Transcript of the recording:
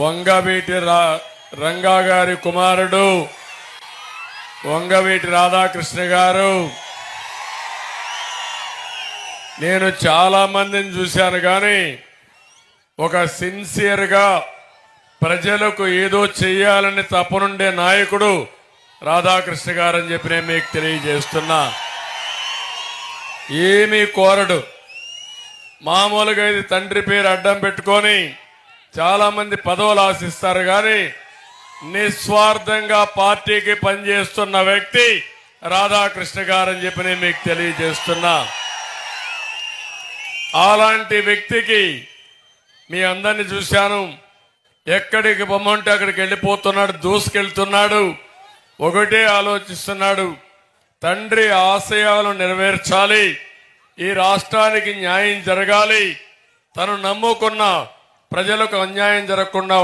వంగవీటి రంగా గారి కుమారుడు వంగవీటి రాధాకృష్ణ గారు. నేను చాలా మందిని చూశాను కానీ ఒక సిన్సియర్గా ప్రజలకు ఏదో చెయ్యాలని తపనుండే నాయకుడు రాధాకృష్ణ గారు అని చెప్పి నేను మీకు తెలియజేస్తున్నా. ఏమీ కోరడు. మామూలుగా ఇది తండ్రి పేరు అడ్డం పెట్టుకొని చాలా మంది పదవులు ఆశిస్తారు కానీ నిస్వార్థంగా పార్టీకి పనిచేస్తున్న వ్యక్తి రాధాకృష్ణ గారు అని చెప్పి నేను మీకు తెలియజేస్తున్నా. అలాంటి వ్యక్తికి మీ అందరిని చూశాను. ఎక్కడికి పొమ్మంటే అక్కడికి వెళ్ళిపోతున్నాడు, దూసుకెళ్తున్నాడు. ఒకటే ఆలోచిస్తున్నాడు, తండ్రి ఆశయాలను నెరవేర్చాలి, ఈ రాష్ట్రానికి న్యాయం జరగాలి, తను నమ్ముకున్న ప్రజలకు అన్యాయం జరగకుండా